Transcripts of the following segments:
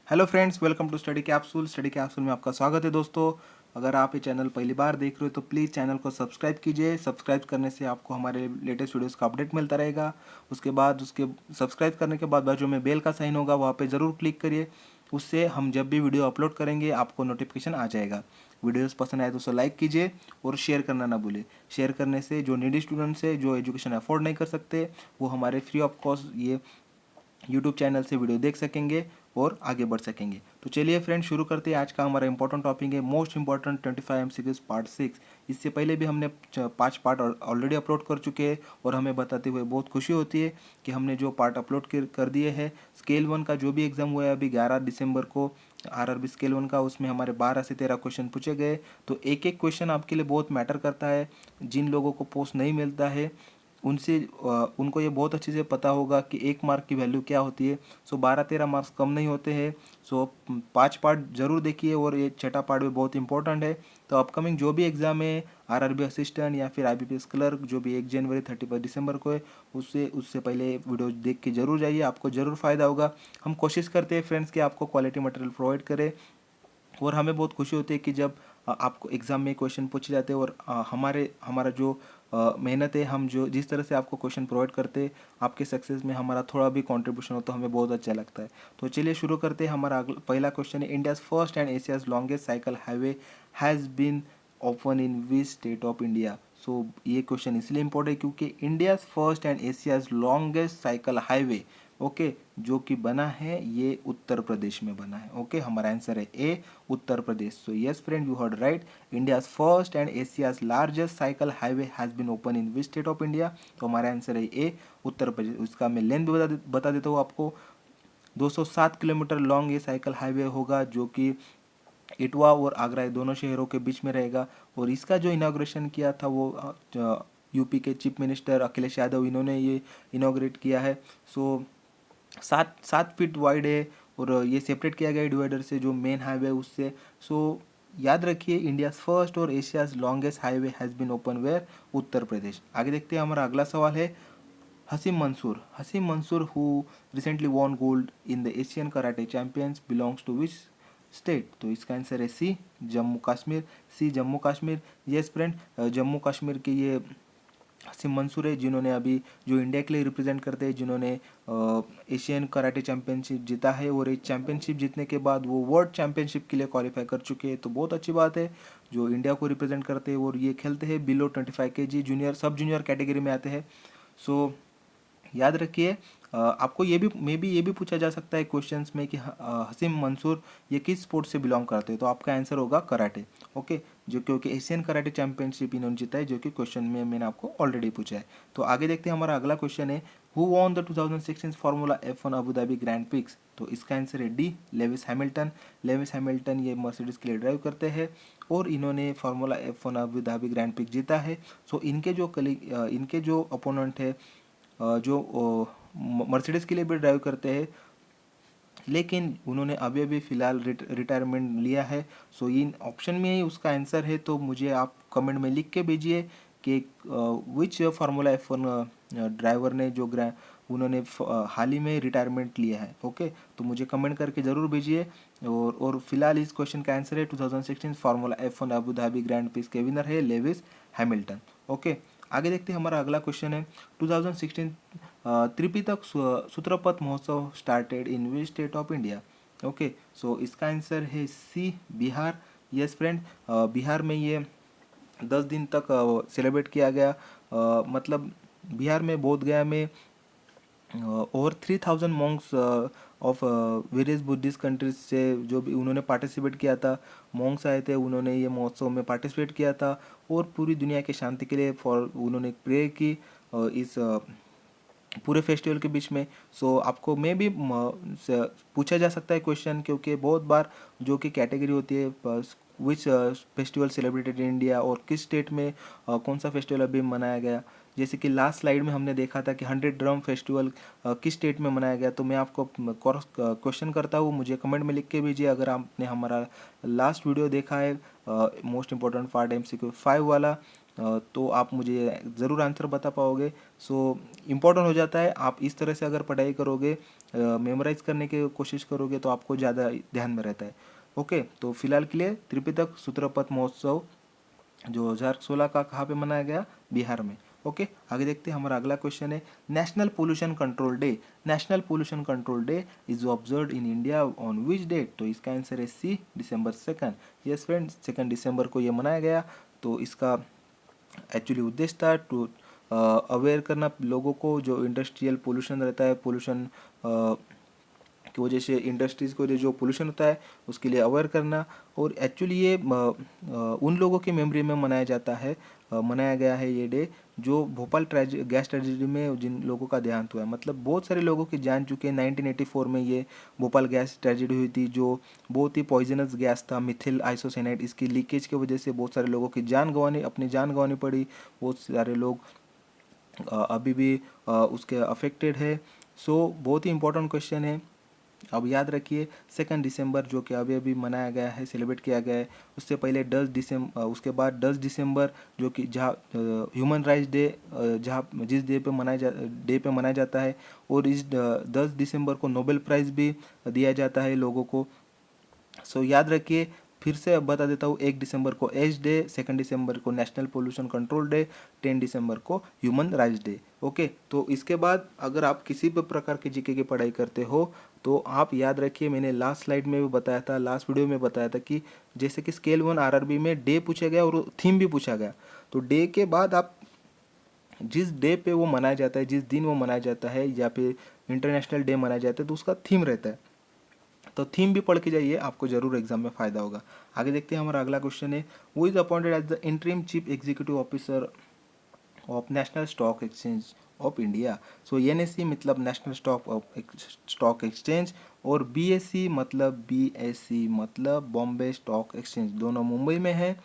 Hello friends, welcome to study capsule. Study capsule में आपका स्वागत है दोस्तों। अगर आप ये चैनल पहली बार देख रहे हो तो प्लीज़ चैनल को सब्सक्राइब कीजिए। सब्सक्राइब करने से आपको हमारे लेटेस्ट वीडियोस का अपडेट मिलता रहेगा। उसके सब्सक्राइब करने के बाद बाजू में बेल का साइन होगा, वहाँ पे ज़रूर क्लिक करिए। उससे हम जब भी वीडियो अपलोड करेंगे आपको नोटिफिकेशन आ जाएगा। वीडियोस पसंद आए तो उसे लाइक कीजिए और शेयर करना ना भूलें। शेयर करने से जो नीडी स्टूडेंट्स है, जो एजुकेशन अफोर्ड नहीं कर सकते, वो हमारे फ्री ऑफ कॉस्ट ये यूट्यूब चैनल से वीडियो देख सकेंगे और आगे बढ़ सकेंगे। तो चलिए फ्रेंड, शुरू करते हैं। आज का हमारा इंपॉर्टेंट टॉपिक है मोस्ट इंपॉर्टेंट 25 MCQs पार्ट 6। इससे पहले भी हमने 5 पार्ट ऑलरेडी अपलोड कर चुके हैं और हमें बताते हुए बहुत खुशी होती है कि हमने जो पार्ट अपलोड कर दिए हैं। स्केल 1 का जो भी एग्जाम हुआ है अभी 11 दिसंबर को, RRB स्केल 1 का, उसमें हमारे 12 से 13 क्वेश्चन पूछे गए। तो एक एक क्वेश्चन आपके लिए बहुत मैटर करता है। जिन लोगों को पोस्ट नहीं मिलता है उनको ये बहुत अच्छे से पता होगा कि 1 मार्क की वैल्यू क्या होती है। सो 12-13 मार्क्स कम नहीं होते हैं। सो 5 पार्ट जरूर देखिए और ये छठा पार्ट भी बहुत इंपॉर्टेंट है। तो अपकमिंग जो भी एग्ज़ाम है, RRB असिस्टेंट या फिर IBPS क्लर्क, जो भी 1 जनवरी 31 दिसंबर को है, उससे उससे पहले वीडियो देख के जरूर जाइए, आपको ज़रूर फ़ायदा होगा। हम कोशिश करते हैं फ्रेंड्स कि आपको क्वालिटी मटेरियल प्रोवाइड करें और हमें बहुत खुशी होती है कि जब आपको एग्ज़ाम में क्वेश्चन पूछे जाते हैं और हमारा जो मेहनत है, हम जो जिस तरह से आपको क्वेश्चन प्रोवाइड करते हैं, आपके सक्सेस में हमारा थोड़ा भी कंट्रीब्यूशन हो तो हमें बहुत अच्छा लगता है। तो चलिए शुरू करते हैं। हमारा पहला क्वेश्चन है, India's first and Asia's longest cycle highway has been open in which state of India. So ये क्वेश्चन इसलिए इम्पोर्टेंट है क्योंकि India's first and Asia's longest cycle highway, okay, जो कि बना है ये उत्तर प्रदेश में बना है। ओके, हमारा आंसर है A, Uttar Pradesh. So yes friend, you heard right. India's first and Asia's largest cycle highway has been open in which state of India. तो हमारा आंसर है ए, उत्तर प्रदेश। उसका मैं लेंथ भी बता देता हूँ आपको। 207 किलोमीटर लॉन्ग ये साइकिल हाईवे होगा, जो कि इटवा और आगरा दोनों शहरों के बीच में रहेगा। और इसका जो इनाग्रेशन किया था वो यूपी के चीफ मिनिस्टर अखिलेश यादव, इन्होंने ये इनाग्रेट किया है। सो 7 फीट वाइड है और ये सेपरेट किया गया है डिवाइडर से, जो मेन हाईवे उससे। सो याद रखिए, इंडियाज फर्स्ट और Asia's longest highway has been open where, Uttar Pradesh. आगे देखते हैं। हमारा अगला सवाल है, Haseem Mansoor who recently won gold in the Asian karate champions belongs to which state. तो इसका आंसर है C, Jammu Kashmir. C, Jammu Kashmir. Yes friend, Jammu Kashmir के ये हसीम मंसूर है, जिन्होंने अभी जो इंडिया के लिए रिप्रेजेंट करते हैं, जिन्होंने एशियन कराटे चैंपियनशिप जीता है और एक चैंपियनशिप जीतने के बाद वो वर्ल्ड चैंपियनशिप के लिए क्वालिफाई कर चुके हैं। तो बहुत अच्छी बात है, जो इंडिया को रिप्रेजेंट करते हैं और ये खेलते हैं बिलो 25 kg जूनियर सब जूनियर कैटेगरी में आते हैं। सो याद रखिए, आपको ये भी मे बी ये भी पूछा जा सकता है क्वेश्चंस में कि हसीम मंसूर ये किस स्पोर्ट से बिलोंग करते हैं। तो आपका आंसर होगा कराटे। ओके, जो क्योंकि एशियन कराटे चैंपियनशिप इन्होंने जीता है, जो कि क्वेश्चन में मैंने आपको ऑलरेडी पूछा है। तो आगे देखते हैं। हमारा अगला क्वेश्चन है, who won the 2016 formula F1 Abu Dhabi grand prix. तो इसका आंसर है D, Lewis Hamilton. Lewis Hamilton ये मर्सिडीज के लिए ड्राइव करते हैं और इन्होंने formula F1 Abu Dhabi grand prix जीता है। सो इनके जो अपोनेंट है, जो मर्सिडीज़ के लिए भी ड्राइव करते हैं, लेकिन उन्होंने अभी अभी फ़िलहाल रिटायरमेंट लिया है। सो इन ऑप्शन में ही उसका आंसर है। तो मुझे आप कमेंट में लिख के भेजिए कि विच फार्मूला F1 ड्राइवर ने उन्होंने हाल ही में रिटायरमेंट लिया है। ओके, तो मुझे कमेंट करके ज़रूर भेजिए। और फिलहाल इस क्वेश्चन का आंसर है 2016 formula F1 Abu Dhabi grand prix के विनर है लेविस हैमिल्टन। ओके, आगे देखते हैं। हमारा अगला क्वेश्चन है, 2016 Tripitak Sutrapath Mahotsav started in which state of India. Okay, so इसका आंसर है C, Bihar. Yes friend, Bihar में ये 10 दिन तक सेलिब्रेट किया गया। मतलब बिहार में बोध गया में over 3000 Monks of various Buddhist countries से जो भी उन्होंने पार्टिसिपेट किया था, मॉन्क्स आए थे, उन्होंने ये महोत्सव में पार्टिसिपेट किया था और पूरी दुनिया के शांति के लिए उन्होंने प्रे की इस पूरे फेस्टिवल के बीच में। सो आपको में भी पूछा जा सकता है क्वेश्चन, क्योंकि बहुत बार जो कि कैटेगरी होती है which festival celebrated in India, और किस स्टेट में कौन सा फेस्टिवल अभी मनाया गया। जैसे कि लास्ट स्लाइड में हमने देखा था कि 100 ड्रम फेस्टिवल किस स्टेट में मनाया गया। तो मैं आपको क्वेश्चन करता हूँ, मुझे कमेंट में लिख के भेजिए अगर आपने हमारा लास्ट वीडियो देखा है, मोस्ट इंपॉर्टेंट पार्ट MCQ 5 वाला, तो आप मुझे ज़रूर आंसर बता पाओगे। सो इम्पोर्टेंट हो जाता है, आप इस तरह से अगर पढ़ाई करोगे मेमोराइज करने की कोशिश करोगे तो आपको ज़्यादा ध्यान में रहता है। ओके, तो फिलहाल के लिए त्रिपिटक सूत्रपथ महोत्सव जो 2016 का कहाँ पे मनाया गया, बिहार में। ओके, आगे देखते हैं। हमारा अगला क्वेश्चन है national pollution control day. National pollution control day is observe in India on which date? तो इसका आंसर है सी, December 2। यस फ्रेंड्स, 2 दिसंबर को ये मनाया गया। तो इसका एक्चुअली उद्देश्य था टू अवेयर करना लोगों को, जो इंडस्ट्रियल पोल्यूशन रहता है, पोल्यूशन की वजह से इंडस्ट्रीज़ को जो पोल्यूशन होता है उसके लिए अवेयर करना। और एक्चुअली ये उन लोगों की मेमोरी में मनाया जाता है, मनाया गया है ये डे जो भोपाल गैस ट्रेजेडी में जिन लोगों का देहांत हुआ है। मतलब बहुत सारे लोगों की जान चुके हैं। 1984 में ये भोपाल गैस ट्रेजेडी हुई थी, जो बहुत ही पॉइजनस गैस था, मिथिल आइसोसाइनाइड। इसकी लीकेज की वजह से बहुत सारे लोगों की अपनी जान गंवानी पड़ी। बहुत सारे लोग अभी भी उसके अफेक्टेड है। सो बहुत ही इंपॉर्टेंट क्वेश्चन है। अब याद रखिए 2 दिसंबर जो कि अभी अभी मनाया गया है, सेलिब्रेट किया गया है। उससे पहले 10 दिसंबर, उसके बाद 10 दिसंबर जो कि जहाँ ह्यूमन राइट्स डे, जहाँ जिस डे पे मनाया जाता है। और इस 10 दिसंबर को नोबेल प्राइज़ भी दिया जाता है लोगों को। सो याद रखिए, फिर से अब बता देता हूँ। 1 दिसंबर को एज डे, 2 दिसंबर को नेशनल पोल्यूशन कंट्रोल डे, 10 दिसंबर को ह्यूमन राइट्स डे। ओके, तो इसके बाद अगर आप किसी भी प्रकार की जीके की पढ़ाई करते हो तो आप याद रखिए, मैंने लास्ट स्लाइड में भी बताया था, लास्ट वीडियो में बताया था कि जैसे कि स्केल 1 आरआरबी में डे पूछा गया और थीम भी पूछा गया। तो डे के बाद आप जिस डे पे वो मनाया जाता है, जिस दिन वो मनाया जाता है या फिर इंटरनेशनल डे मनाया जाता है, तो उसका थीम रहता है। तो थीम भी पढ़ के जाइए, आपको जरूर एग्जाम में फायदा होगा। आगे देखते हैं। हमारा अगला क्वेश्चन है who is appointed as the interim chief executive officer of national stock exchange of India? So NSC मतलब नेशनल स्टॉक एक्सचेंज, और बीएससी मतलब बॉम्बे स्टॉक एक्सचेंज, दोनों मुंबई में है।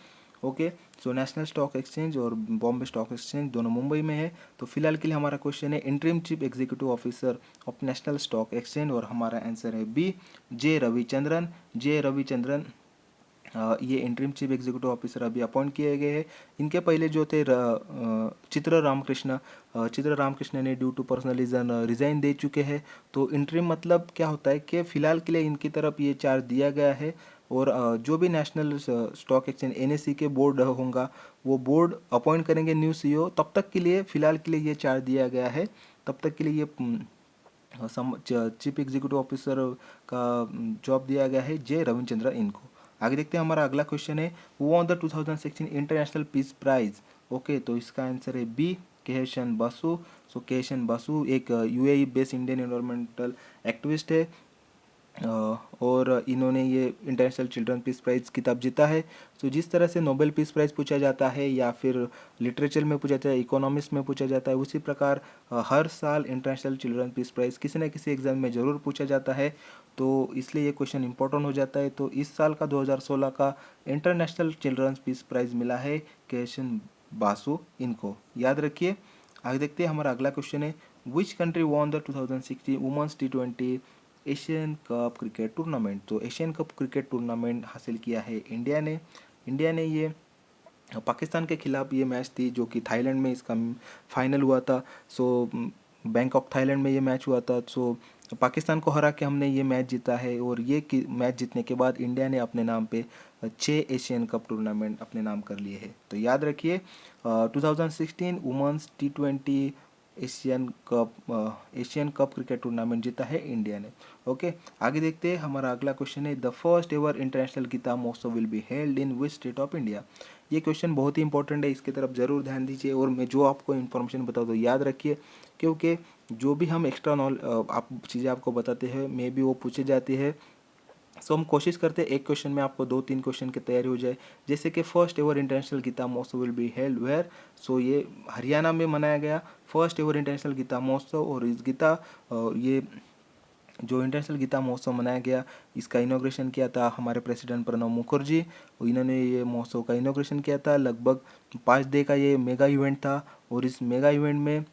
Okay, so national stock exchange और बॉम्बे स्टॉक एक्सचेंज दोनों मुंबई में है। तो फिलहाल के लिए हमारा क्वेश्चन है interim chief executive officer of national stock exchange, और हमारा आंसर है बी, जे रविचंद्रन। ये इंटरिम चीफ एग्जीक्यूटिव ऑफिसर अभी अपॉइंट किए गए हैं। इनके पहले जो थे चित्र रामकृष्ण ने due to personal reason resign दे चुके हैं। तो इंटरिम मतलब क्या होता है कि फिलहाल के लिए इनकी तरफ ये चार्ज दिया गया है। और जो भी नेशनल स्टॉक एक्सचेंज एनएससी के बोर्ड होगा, वो बोर्ड अपॉइंट करेंगे न्यू सीईओ। तब तक के लिए फिलहाल के लिए ये चार्ज दिया गया है। तब तक के लिए ये चीफ एग्जीक्यूटिव ऑफिसर का जॉब दिया गया है जे रविचंद्र इनको। आगे देखते हैं। हमारा अगला क्वेश्चन है who won the 2016 international peace prize? Okay, तो इसका आंसर है बी, केशन बासु। सो केशन बासु एक UAE based Indian environmental activist है। और इन्होंने ये इंटरनेशनल चिल्ड्रन पीस प्राइज़ किताब जीता है। तो जिस तरह से नोबेल पीस प्राइज़ पूछा जाता है या फिर लिटरेचर में पूछा जाता है, इकोनॉमिक्स में पूछा जाता है, उसी प्रकार हर साल इंटरनेशनल चिल्ड्रन पीस प्राइज़ किसी न किसी एग्जाम में ज़रूर पूछा जाता है। तो इसलिए ये क्वेश्चन इंपॉर्टेंट हो जाता है। तो इस साल का 2016 का इंटरनेशनल चिल्ड्रन पीस प्राइज़ मिला है केशन बासु इनको, याद रखिए। आगे देखते हैं। हमारा अगला क्वेश्चन है which country won the 2016 women's T20 Asian cup cricket tournament? तो एशियन कप क्रिकेट टूर्नामेंट हासिल किया है इंडिया ने ये पाकिस्तान के खिलाफ ये मैच थी, जो कि थाईलैंड में इसका फाइनल हुआ था। सो बैंकॉक थाईलैंड में ये मैच हुआ था। सो पाकिस्तान को हरा के हमने ये मैच जीता है। और ये मैच जीतने के बाद इंडिया ने अपने नाम पे 6 एशियन कप टूर्नामेंट अपने नाम कर लिए हैं। तो याद रखिए 2016 women's T20 Asian cup cricket tournament जीता है इंडिया ने। ओके, आगे देखते हैं। हमारा अगला क्वेश्चन है the first ever international Gita Mahotsav will be held in which state of India? ये क्वेश्चन बहुत ही इंपॉर्टेंट है, इसकी तरफ जरूर ध्यान दीजिए। और मैं जो आपको इन्फॉर्मेशन बताऊँ तो याद रखिए, क्योंकि जो भी हम एक्स्ट्रा आप चीज़ें आपको बताते हैं मे भी वो पूछी जाती है। सो हम कोशिश करते हैं एक क्वेश्चन में आपको 2-3 क्वेश्चन की तैयारी हो जाए। जैसे कि first ever international Gita Mahotsav will be held where? सो ये हरियाणा में मनाया गया फर्स्ट एवर इंटरनेशनल गीता महोत्सव। और इस ये जो इंटरनेशनल गीता महोत्सव मनाया गया, इसका इनॉग्रेशन किया था हमारे प्रेसिडेंट प्रणब मुखर्जी। इन्होंने ये महोत्सव का इनॉग्रेशन किया था। लगभग 5 डे का ये मेगा इवेंट था। और इस मेगा इवेंट में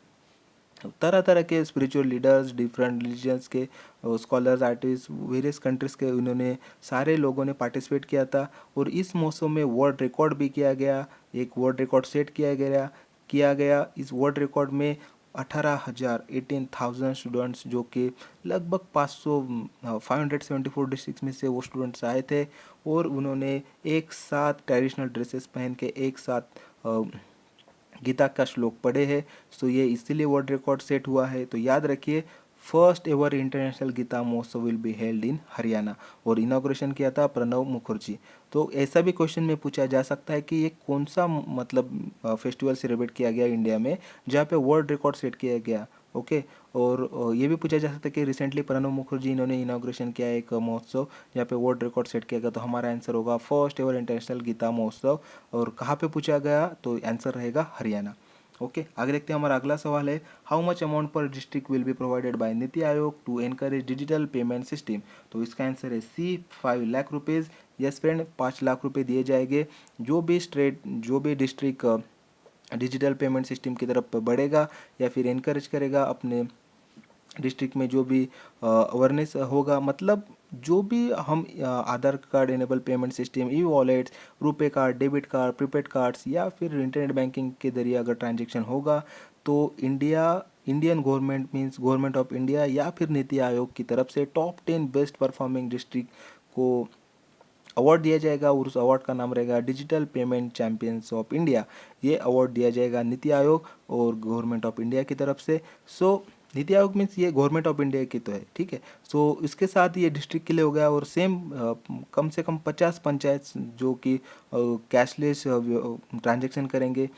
तरह तरह के स्पिरिचुअल लीडर्स, डिफरेंट रिलीजन्स के स्कॉलर्स, आर्टिस्ट, वेरियस कंट्रीज़ के उन्होंने सारे लोगों ने पार्टिसिपेट किया था। और इस मौसम में वर्ल्ड रिकॉर्ड भी किया गया, एक वर्ल्ड रिकॉर्ड सेट किया गया। इस वर्ल्ड रिकॉर्ड में 18,000 स्टूडेंट्स, जो कि लगभग 574 डिस्ट्रिक्ट में से वो स्टूडेंट्स आए थे, और उन्होंने एक साथ ट्रेडिशनल ड्रेसेस पहन के एक साथ गीता का श्लोक पढ़े हैं। सो ये इसीलिए वर्ल्ड रिकॉर्ड सेट हुआ है। तो याद रखिए, first ever international Gita Mahotsav will be held इन हरियाणा, और इनॉग्रेशन किया था प्रणब मुखर्जी। तो ऐसा भी क्वेश्चन में पूछा जा सकता है कि ये कौन सा मतलब फेस्टिवल सेलिब्रेट किया गया इंडिया में जहाँ पे वर्ल्ड रिकॉर्ड सेट किया गया। ओके, और ये भी पूछा जा सकता है कि रिसेंटली प्रणब मुखर्जी इन्होंने इनॉग्रेशन किया एक महोत्सव जहाँ पे वर्ल्ड रिकॉर्ड सेट किया गया। तो हमारा आंसर होगा फर्स्ट एवर इंटरनेशनल गीता महोत्सव। और कहाँ पे पूछा गया, तो आंसर रहेगा हरियाणा। ओके, आगे देखते हैं। हमारा अगला सवाल है, how much amount per district will be provided by NITI Aayog to encourage digital payment system. तो इसका आंसर है C, 5 lakh rupees. Yes friend, 5 lakh रुपए दिए जाएंगे। जो भी डिस्ट्रिक्ट डिजिटल पेमेंट सिस्टम की तरफ बढ़ेगा या फिर इनकरेज करेगा अपने डिस्ट्रिक्ट में, जो भी अवेयरनेस होगा, मतलब जो भी हम Aadhaar card enable payment system, e wallets, RuPay card, debit card, prepaid cards या फिर इंटरनेट बैंकिंग के जरिए अगर ट्रांजेक्शन होगा, तो Indian government means government of India या फिर नीति आयोग की तरफ से टॉप 10 बेस्ट परफॉर्मिंग डिस्ट्रिक्ट को अवार्ड दिया जाएगा, और उस अवार्ड का नाम रहेगा digital payment champions of India. ये अवार्ड दिया जाएगा नीति आयोग और गवर्नमेंट ऑफ इंडिया की तरफ से। सो नीति आयोग मीन्स ये गवर्नमेंट ऑफ इंडिया की तो है, ठीक है। सो इसके साथ ये डिस्ट्रिक्ट के लिए हो गया, और सेम कम से कम 50 पंचायत जो कि कैशलेस ट्रांजेक्शन करेंगे,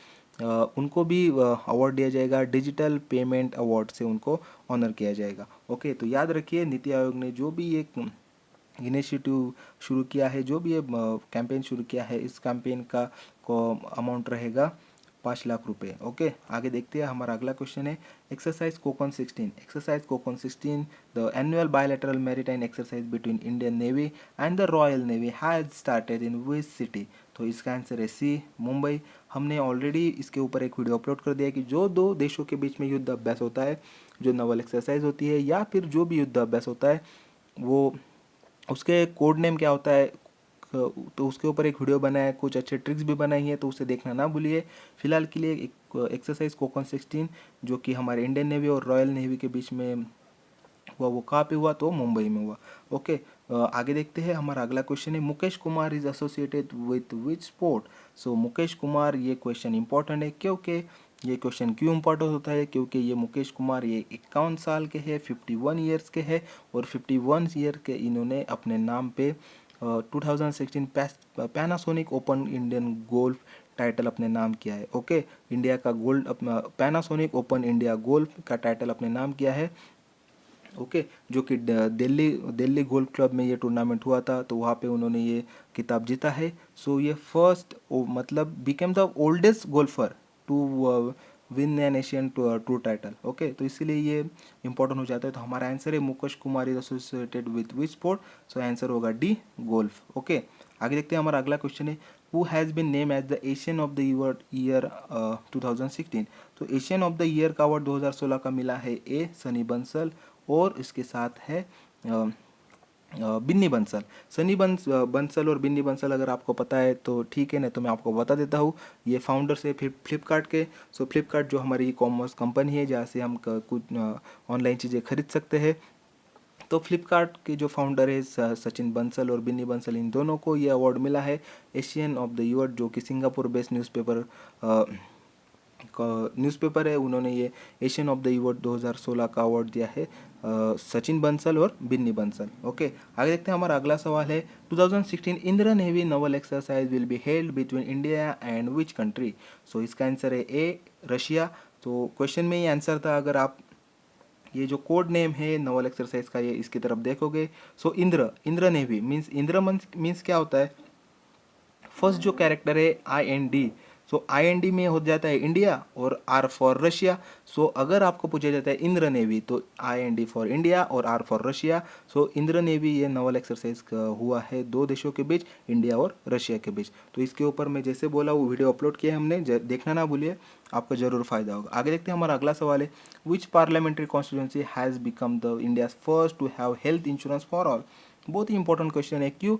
उनको भी अवार्ड दिया जाएगा, डिजिटल पेमेंट अवार्ड से उनको ऑनर किया जाएगा। ओके, तो याद रखिए, नीति आयोग ने जो भी एक इनिशिएटिव शुरू किया है, जो भी ये कैंपेन शुरू किया है, इस कैंपेन का अमाउंट रहेगा 5 लाख रुपए। ओके, आगे देखते हैं। हमारा अगला क्वेश्चन है, exercise Konkan 16। Exercise Konkan 16, the annual bilateral maritime exercise between Indian navy and the royal navy has started in which city. तो इसका आंसर है सी, मुंबई। हमने ऑलरेडी इसके ऊपर एक वीडियो अपलोड कर दिया कि जो दो देशों के बीच में युद्ध अभ्यास होता है, जो नवल एक्सरसाइज होती है या फिर जो भी युद्ध अभ्यास होता है, वो उसके कोड नेम क्या होता है, तो उसके ऊपर एक वीडियो बनाया है, कुछ अच्छे ट्रिक्स भी बनाई है, तो उसे देखना ना भूलिए। फिलहाल के लिए एक एक्सरसाइज कोकन 16 जो कि हमारे इंडियन नेवी और रॉयल नेवी के बीच में हुआ, वो कहाँ पे हुआ, तो मुंबई में हुआ। ओके, आगे देखते हैं। हमारा अगला क्वेश्चन है, Mukesh Kumar is associated with which sport. So Mukesh Kumar, ये क्वेश्चन इंपॉर्टेंट है, क्योंकि ये क्वेश्चन क्यों इंपॉर्टेंट होता है, क्योंकि ये मुकेश कुमार ये 51 साल के हैं, 51 ईयर्स के हैं, और 51 ईयर के इन्होंने अपने नाम पे 2016 Panasonic open Indian golf title अपने नाम किया है। ओके, इंडिया का गोल्ड अपना पैनासोनिक ओपन इंडिया गोल्फ का टाइटल अपने नाम किया है। ओके, जो कि दिल्ली गोल्फ क्लब में ये टूर्नामेंट हुआ था, तो वहाँ पे उन्होंने ये खिताब जीता है। सो ये फर्स्ट मतलब became the oldest golfer to win an Asian tour title. Okay, तो इसीलिए ये इंपॉर्टेंट हो जाता है। तो हमारा आंसर है Mukesh Kumar is associated with which sport. So answer होगा डी, गोल्फ। ओके, आगे देखते हैं। हमारा अगला क्वेश्चन है, who has been name as the Asian of the year 2016। तो एशियन ऑफ द ईयर का अवार्ड 2016 का मिला है ए, सनी बंसल, और इसके साथ है बिन्नी बंसल। बंसल और बिन्नी बंसल अगर आपको पता है तो ठीक है, नहीं तो मैं आपको बता देता हूँ। ये फाउंडर्स है फ्लिपकार्ट के। सो फ्लिपकार्ट जो हमारी ई कॉमर्स कंपनी है, जहाँ से हम कुछ ऑनलाइन चीज़ें खरीद सकते हैं। तो फ्लिपकार्ट के जो फाउंडर है सचिन बंसल और बिन्नी बंसल, इन दोनों को ये अवार्ड मिला है एशियन ऑफ द ईयर, जो कि सिंगापुर बेस्ड न्यूज़पेपर है। उन्होंने ये एशियन ऑफ द ईयर 2016 का अवार्ड दिया है सचिन बंसल और बिन्नी बंसल। ओके, आगे देखते हैं। हमारा अगला सवाल है, 2016 Indra navy naval exercise will be held between India and which country. So इसका आंसर है ए, रशिया। तो क्वेश्चन में ये आंसर था, अगर आप ये जो कोड नेम है नवल एक्सरसाइज का, ये इसकी तरफ देखोगे, so Indra navy means, Indra means क्या होता है, फर्स्ट जो कैरेक्टर है IND, सो IND में हो जाता है इंडिया और R फॉर रशिया। सो अगर आपको पूछा जाता है इंद्र नेवी, तो IND फॉर इंडिया और R for Russia. So Indra navy ये नवल एक्सरसाइज हुआ है दो देशों के बीच, इंडिया और रशिया के बीच। तो इसके ऊपर मैं जैसे बोला वो वीडियो अपलोड किया है हमने, देखना ना भूलिए, आपको जरूर फायदा होगा। आगे देखते हैं। हमारा अगला सवाल है, which parliamentary constituency has become the India first to have health insurance for all. बहुत ही इंपॉर्टेंट क्वेश्चन है। क्यों?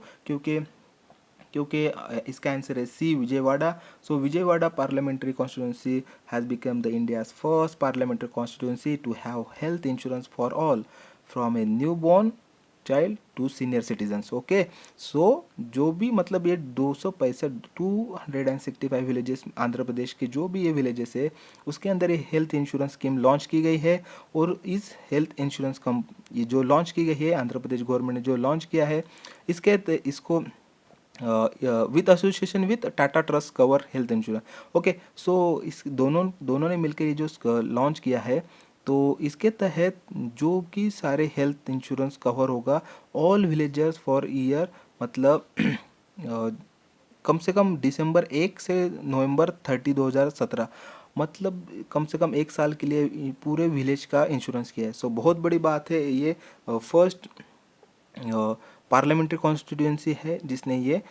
क्योंकि इसका आंसर है C, Vijayawada. So Vijayawada parliamentary constituency has become the India's first parliamentary constituency to have health insurance for all from a newborn child to senior citizens. Okay, so जो भी मतलब ये 265 265 विलेजेस आंध्र प्रदेश के जो भी ये विलेजेस है उसके अंदर ये हेल्थ इंश्योरेंस स्कीम लॉन्च की गई है। और इस हेल्थ इंश्योरेंस ये जो लॉन्च की गई है आंध्र प्रदेश गवर्नमेंट ने जो लॉन्च किया है इसको with association with Tata trust cover health insurance. Okay, so इस दोनों ने मिलकर ये जो लॉन्च किया है तो इसके तहत जो कि सारे हेल्थ इंश्योरेंस कवर होगा ऑल विलेजर्स फॉर ईयर, मतलब कम से कम दिसंबर 1 से नवंबर 30 2017, मतलब कम से कम 1 साल के लिए पूरे विलेज का इंश्योरेंस किया है। सो बहुत बड़ी बात है, ये फर्स्ट पार्लियामेंट्री कॉन्स्टिट्यूंसी है जिसने ये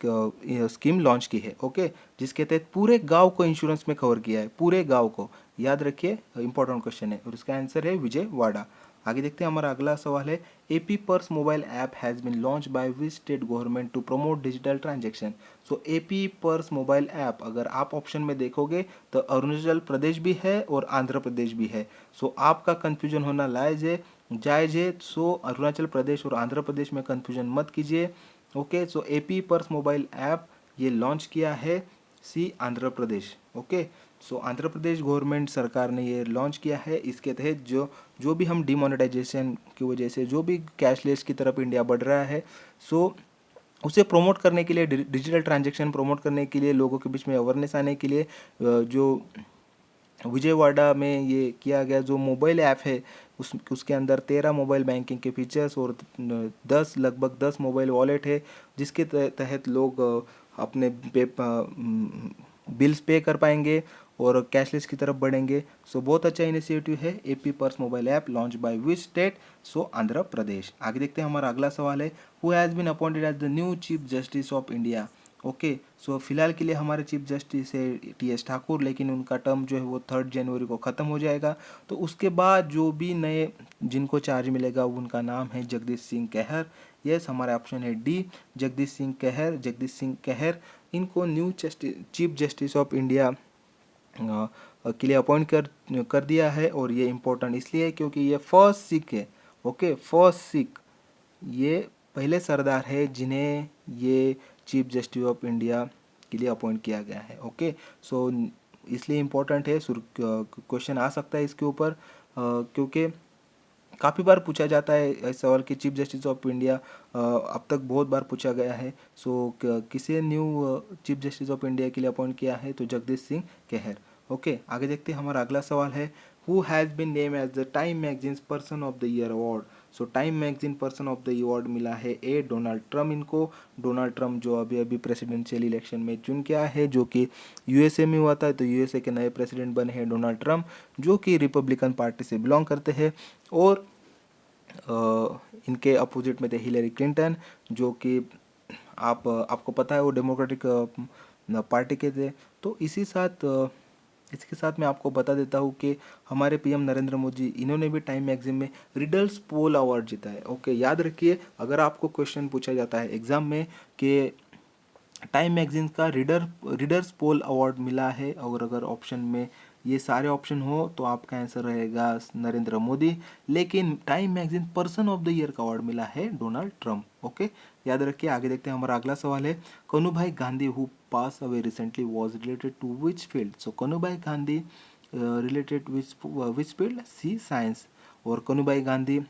स्कीम लॉन्च की है। ओके, जिसके तहत पूरे गांव को इंश्योरेंस में कवर किया है, पूरे गांव को। याद रखिए, इंपॉर्टेंट क्वेश्चन है और इसका आंसर है विजयवाड़ा। आगे देखते हैं, हमारा अगला सवाल है AP purse mobile app has been launch by which state government to promote digital transaction. So AP purse mobile app अगर आप ऑप्शन में देखोगे तो अरुणाचल प्रदेश भी है और आंध्र प्रदेश भी है। सो आपका कन्फ्यूजन होना जायज़ है। सो अरुणाचल प्रदेश और आंध्र प्रदेश में कन्फ्यूजन मत कीजिए। ओके, सो एपी पर्स मोबाइल ऐप ये लॉन्च किया है सी, आंध्र प्रदेश। ओके, सो आंध्र प्रदेश गवर्नमेंट सरकार ने ये लॉन्च किया है। इसके तहत जो भी हम डिमोनेटाइजेशन की वजह से जो भी कैशलेस की तरफ इंडिया बढ़ रहा है, सो उसे प्रमोट करने के लिए, डिजिटल ट्रांजैक्शन प्रमोट करने के लिए, लोगों के बीच में अवेयरनेस आने के लिए जो विजयवाड़ा में ये किया गया जो मोबाइल ऐप है उसके अंदर 13 मोबाइल बैंकिंग के फीचर्स और लगभग 10 मोबाइल वॉलेट है जिसके तहत लोग अपने बिल्स पे कर पाएंगे और कैशलेस की तरफ बढ़ेंगे। सो बहुत अच्छा इनिशिएटिव है AP purse mobile app launch by which state, so Andhra Pradesh. आगे देखते हैं, हमारा अगला सवाल है who has been appointed as the new chief justice of India. Okay, so फिलहाल के लिए हमारे चीफ जस्टिस है टी.एस. ठाकुर, लेकिन उनका टर्म जो है वो 3 जनवरी को ख़त्म हो जाएगा। तो उसके बाद जो भी नए जिनको चार्ज मिलेगा उनका नाम है जगदीश सिंह कहेर। यस, हमारा ऑप्शन है डी, जगदीश सिंह कहेर इनको new chief justice of India के लिए अपॉइंट कर दिया है। और ये इम्पोर्टेंट इसलिए है क्योंकि ये फर्स्ट सिख है। ओके, फर्स्ट सिख ये पहले सरदार है जिन्हें ये चीफ जस्टिस ऑफ इंडिया के लिए अपॉइंट किया गया है। ओके, सो इसलिए इम्पोर्टेंट है, क्वेश्चन आ सकता है इसके ऊपर क्योंकि काफ़ी बार पूछा जाता है इस सवाल कि चीफ जस्टिस ऑफ इंडिया अब तक बहुत बार पूछा गया है। सो किसे new chief justice of India के लिए अपॉइंट किया है, तो जगदीश सिंह कहेर। ओके, आगे देखते हैं, हमारा अगला सवाल है who has been name as the Time magazines person of the year award. So Time magazine person of the award मिला है ए, डोनाल्ड ट्रम्प इनको। डोनाल्ड ट्रम्प जो अभी प्रेसिडेंशियल इलेक्शन में चुन के आए हैं, जो कि यूएसए में हुआ था, तो यूएसए के नए प्रेसिडेंट बने हैं डोनाल्ड ट्रम्प, जो कि रिपब्लिकन पार्टी से बिलोंग करते हैं। और इनके अपोजिट में थे हिलरी क्लिंटन, जो कि आपको पता है वो डेमोक्रेटिक पार्टी के थे। तो इसके साथ मैं आपको बता देता हूँ कि हमारे पीएम नरेंद्र मोदी इन्होंने भी टाइम मैगजीन में रीडर्स पोल अवार्ड जीता है। ओके, याद रखिए, अगर आपको क्वेश्चन पूछा जाता है एग्जाम में कि टाइम मैगजीन का रीडर्स पोल अवार्ड मिला है और अगर ऑप्शन में ये सारे ऑप्शन हो तो आपका आंसर रहेगा नरेंद्र मोदी, लेकिन time magazine person of the year का अवार्ड मिला है डोनाल्ड ट्रम्प। ओके, याद रखिए। आगे देखते हैं, हमारा अगला सवाल है Kanhubhai Gandhi who pass away recently was related to which field. So Kanhubhai Gandhi related which field, C, science. और कन्हूभाई गांधी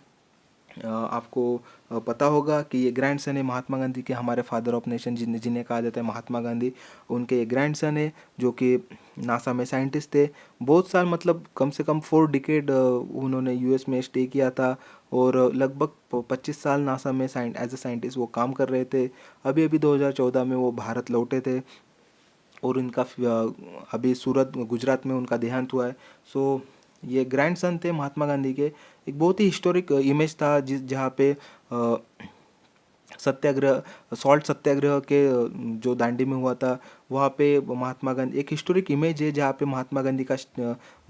आपको पता होगा कि ये ग्रैंडसन है महात्मा गांधी के, हमारे फादर ऑफ नेशन जिन्हें कहा जाता है महात्मा गांधी, उनके ये ग्रैंडसन है जो कि नासा में साइंटिस्ट थे। बहुत साल मतलब कम से कम 4 डिकेड उन्होंने यूएस में स्टे किया था और लगभग 25 साल नासा में एज ए साइंटिस्ट वो काम कर रहे थे। अभी 2014 में वो भारत लौटे थे और इनका अभी सूरत गुजरात में उनका देहांत हुआ है। सो ये ग्रैंडसन थे महात्मा गांधी के। एक बहुत ही हिस्टोरिक इमेज था जहाँ पे सत्याग्रह, सॉल्ट सत्याग्रह के जो दांडी में हुआ था, वहाँ पे महात्मा गांधी, एक हिस्टोरिक इमेज है जहाँ पे महात्मा गांधी का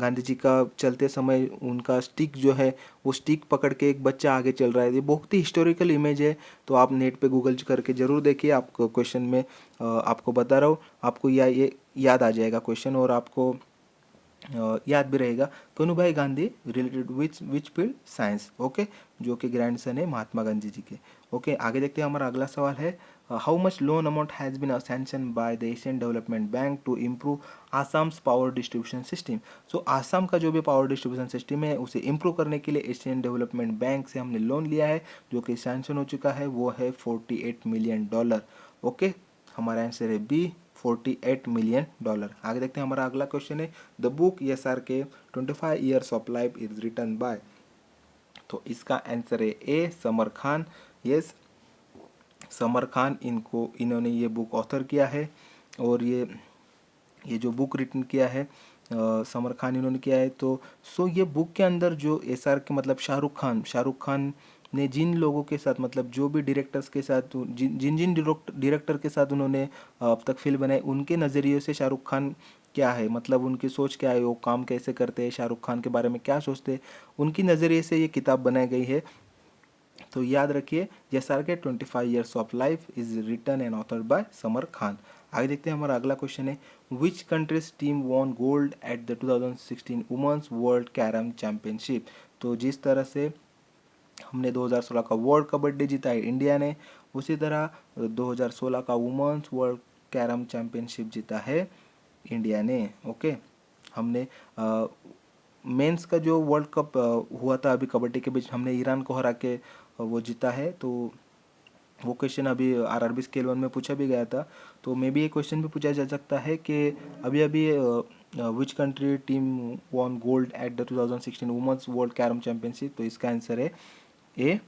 गांधी जी का चलते समय उनका स्टिक जो है, वो स्टिक पकड़ के एक बच्चा आगे चल रहा है। ये बहुत ही हिस्टोरिकल इमेज है, तो आप नेट पे गूगल करके ज़रूर देखिए। आपको क्वेश्चन में आपको बता रहा हूँ, आपको ये याद आ जाएगा क्वेश्चन, और आपको याद भी रहेगा। Kanhubhai Gandhi related which field, science. Okay, जो कि ग्रैंडसन है महात्मा गांधी जी के। ओके, आगे देखते हैं। हमारा अगला सवाल है, how much loan amount has been sanction by the Asian Development Bank to improve Assam's power distribution system. So Assam का जो भी पावर डिस्ट्रीब्यूशन सिस्टम है उसे इम्प्रूव करने के लिए एशियन डेवलपमेंट बैंक से हमने लोन लिया है, जो कि सैंक्शन हो चुका है, वो है $48 मिलियन। ओके, हमारा आंसर है बी, $48 मिलियन। आगे देखते हैं। हमारा अगला क्वेश्चन है, the book SRK 25 years of life is written by. तो इसका आंसर है ए, समर खान। यस, समर खान इन्होंने ये बुक ऑथर किया है, और ये जो बुक रिटन किया है समर खान इन्होंने किया है। तो ये बुक के अंदर जो SRK मतलब शाहरुख खान ने जिन लोगों के साथ, मतलब जो भी डायरेक्टर्स के साथ, जिन जिन डायरेक्टर के साथ उन्होंने अब तक फिल्म बनाई, उनके नज़रिए से शाहरुख खान क्या है, मतलब उनकी सोच क्या है, वो काम कैसे करते हैं, शाहरुख खान के बारे में क्या सोचते हैं, उनकी नज़रिए से ये किताब बनाई गई है। तो याद रखिए, SRK 25 years of life is written and author by Samar Khan. आगे देखते हैं। हमारा अगला क्वेश्चन है, which countries team won gold at the 2016 women's world carrom championship. तो जिस तरह से हमने 2016 का वर्ल्ड कबड्डी जीता है इंडिया ने, उसी तरह 2016 का वुमेन्स वर्ल्ड कैरम चैंपियनशिप जीता है इंडिया ने। ओके, हमने मेंस का जो वर्ल्ड कप हुआ था अभी कबड्डी के बीच, हमने ईरान को हरा के वो जीता है। तो वो क्वेश्चन अभी RRB स्केल 1 में पूछा भी गया था। तो मे बी ये क्वेश्चन भी पूछा जा सकता है कि अभी अभी which country team won gold at the 2016 women's world carrom championship. तो इसका आंसर है ए,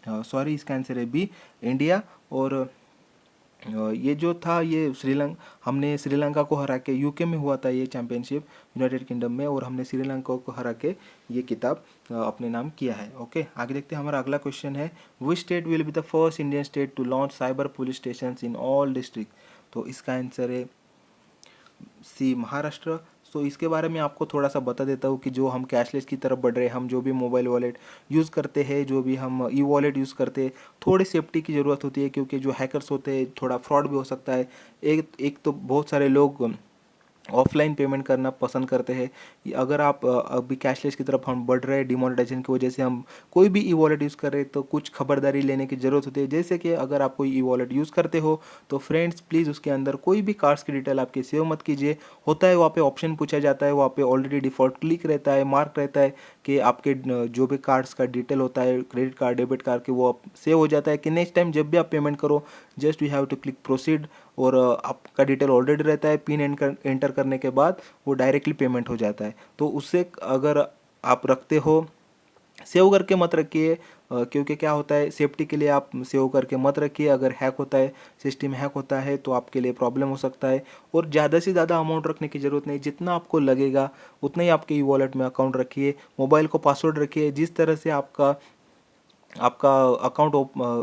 सॉरी, इसका आंसर है बी, इंडिया। और ये जो था, ये हमने श्रीलंका को हरा के, UK में हुआ था ये चैंपियनशिप, यूनाइटेड किंगडम में, और हमने श्रीलंका को हरा के ये किताब अपने नाम किया है। ओके, आगे देखते हैं। हमारा अगला क्वेश्चन है, which state will be the first Indian state to launch cyber police station in all district. तो इसका आंसर है सी, महाराष्ट्र। सो इसके बारे में आपको थोड़ा सा बता देता हूँ कि जो हम कैशलेस की तरफ बढ़ रहे हैं, हम जो भी मोबाइल वॉलेट यूज़ करते हैं, जो भी हम ई वॉलेट यूज़ करते हैं, थोड़ी सेफ्टी की ज़रूरत होती है, क्योंकि जो हैकर्स होते हैं, थोड़ा फ्रॉड भी हो सकता है। एक तो बहुत सारे लोग ऑफलाइन पेमेंट करना पसंद करते हैं। अगर आप अभी कैशलेस की तरफ हम बढ़ रहे हैं, डिमोनेटाइजेशन की वजह से हम कोई भी ई वॉलेट यूज़ कर रहे हैं, तो कुछ खबरदारी लेने की ज़रूरत होती है। जैसे कि अगर आप कोई ई वॉलेट यूज़ करते हो, तो फ्रेंड्स प्लीज़ उसके अंदर कोई भी कार्ड्स की डिटेल आपकी सेव मत कीजिए। होता है वहाँ पे ऑप्शन पूछा जाता है, वहाँ पे ऑलरेडी डिफ़ॉल्ट क्लिक रहता है, मार्क रहता है कि आपके जो भी कार्ड्स का डिटेल होता है, क्रेडिट कार्ड, डेबिट कार्ड के, वो सेव हो जाता है कि नेक्स्ट टाइम जब भी आप पेमेंट करो, just you have to click proceed, और आपका डिटेल ऑलरेडी रहता है। पिन एंटर करने के बाद वो डायरेक्टली पेमेंट हो जाता है। तो उससे अगर आप रखते हो, सेव करके मत रखिए, क्योंकि क्या होता है, सेफ्टी के लिए आप सेव करके मत रखिए। अगर हैक होता है, सिस्टम हैक होता है, तो आपके लिए प्रॉब्लम हो सकता है। और ज़्यादा से ज़्यादा अमाउंट रखने की ज़रूरत नहीं, जितना आपको लगेगा उतना ही आपके ई वॉलेट में अकाउंट रखिए। मोबाइल को पासवर्ड रखिए, जिस तरह से आपका आपका अकाउंट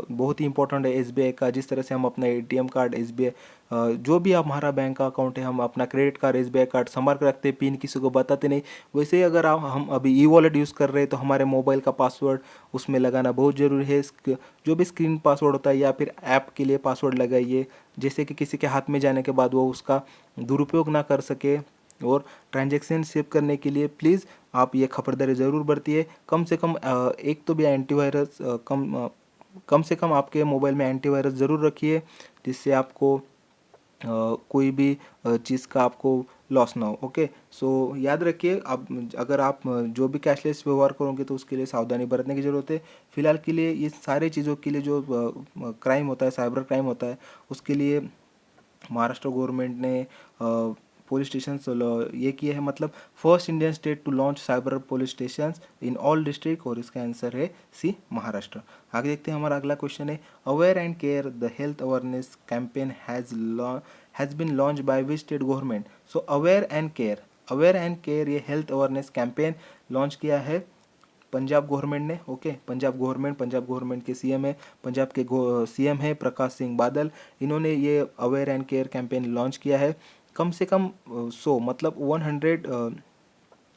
बहुत ही इंपॉर्टेंट है SBI का। जिस तरह से हम अपना ATM कार्ड SBI, जो भी हमारा बैंक का अकाउंट है, हम अपना क्रेडिट कार्ड, SBI कार्ड संभाल के रखते हैं, पिन किसी को बताते नहीं, वैसे ही अगर हम अभी ई वॉलेट यूज़ कर रहे हैं, तो हमारे मोबाइल का पासवर्ड उसमें लगाना बहुत ज़रूरी है। जो भी स्क्रीन पासवर्ड होता है, या फिर ऐप के लिए पासवर्ड लगाइए, जैसे कि किसी के हाथ में जाने के बाद वो उसका दुरुपयोग ना कर सके। और ट्रांजैक्शन सेव करने के लिए प्लीज़ आप ये खबरदारी ज़रूर बरतिए। कम से कम एक तो भी एंटीवायरस कम से कम आपके मोबाइल में एंटीवायरस ज़रूर रखिए, जिससे आपको कोई भी चीज़ का आपको लॉस ना हो। ओके, सो याद रखिए, अब अगर आप जो भी कैशलेस व्यवहार करोगे, तो उसके लिए सावधानी बरतने की ज़रूरत है। फिलहाल के लिए ये सारी चीज़ों के लिए जो क्राइम होता है, साइबर क्राइम होता है, उसके लिए महाराष्ट्र गवर्नमेंट ने पुलिस स्टेशन ये किए हैं, मतलब first Indian state to launch cyber police station in all district, और इसका आंसर है सी, महाराष्ट्र। आगे देखते हैं। हमारा अगला क्वेश्चन है, aware and care the health awareness campaign has been launch by which state government. So aware and care ये हेल्थ अवेयरनेस कैंपेन लॉन्च किया है पंजाब गवर्नमेंट ने, ओके, पंजाब गवर्नमेंट के सीएम है, पंजाब के सीएम है प्रकाश सिंह बादल। इन्होंने ये aware and care campaign launch किया है। कम से कम 100 मतलब 100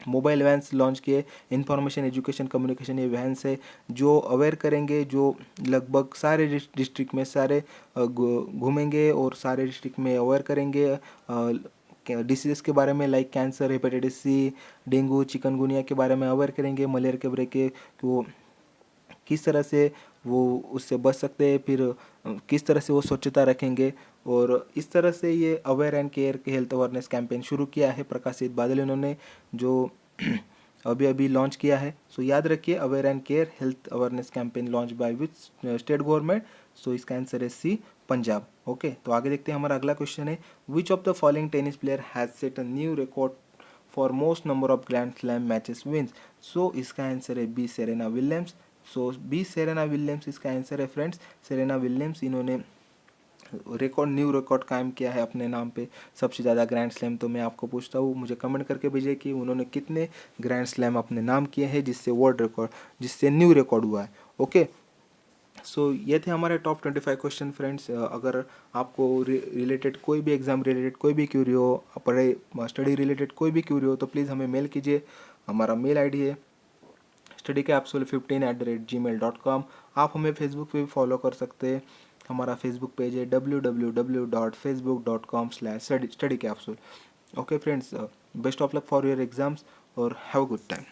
मोबाइल वैन्स लॉन्च किए। इंफॉर्मेशन एजुकेशन कम्युनिकेशन ये वैन्स है जो अवेयर करेंगे, जो लगभग सारे डिस्ट्रिक्ट में सारे घूमेंगे और सारे डिस्ट्रिक्ट में अवेयर करेंगे डिसीज़ के बारे में, like cancer, hepatitis C, dengue, chikungunya के बारे में अवेयर करेंगे, मलेरिया के बारे के कि वो किस तरह से वो उससे बच सकते हैं, फिर किस तरह से वो स्वच्छता रखेंगे। और इस तरह से ये अवेयर एंड केयर के हेल्थ अवेयरनेस कैंपेन शुरू किया है प्रकाशित बादल इन्होंने, जो अभी अभी लॉन्च किया है। सो याद रखिए, aware and care health awareness campaign launch by which state government. So इसका आंसर है सी, पंजाब। ओके, तो आगे देखते हैं, हमारा अगला क्वेश्चन है, which of the following tennis player has set a new record for most number of grand slam matches wins. So इसका आंसर है B, Serena Williams. So B, Serena Williams इसका आंसर है फ्रेंड्स। सेरेना विलियम्स इन्होंने new record कायम किया है अपने नाम पे, सबसे ज़्यादा ग्रैंड स्लैम। तो मैं आपको पूछता हूँ, मुझे कमेंट करके भेजिए कि उन्होंने कितने ग्रैंड स्लैम अपने नाम किए हैं जिससे वर्ल्ड रिकॉर्ड, जिससे न्यू रिकॉर्ड हुआ है। ओके, सो ये थे हमारे टॉप 25 क्वेश्चन फ्रेंड्स। अगर आपको रिलेटेड कोई भी एग्ज़ाम रिलेटेड कोई भी क्यूरी हो, पढ़ाई स्टडी रिलेटेड कोई भी क्यूरी हो, तो प्लीज़ हमें मेल कीजिए। हमारा मेल आईडी है studycapsule15@gmail.com। आप हमें फेसबुक पे भी फॉलो कर सकते हैं। हमारा फेसबुक पेज है www.facebook.com/studycapsule। Okay friends, best of luck for your exams और हैव अ गुड टाइम।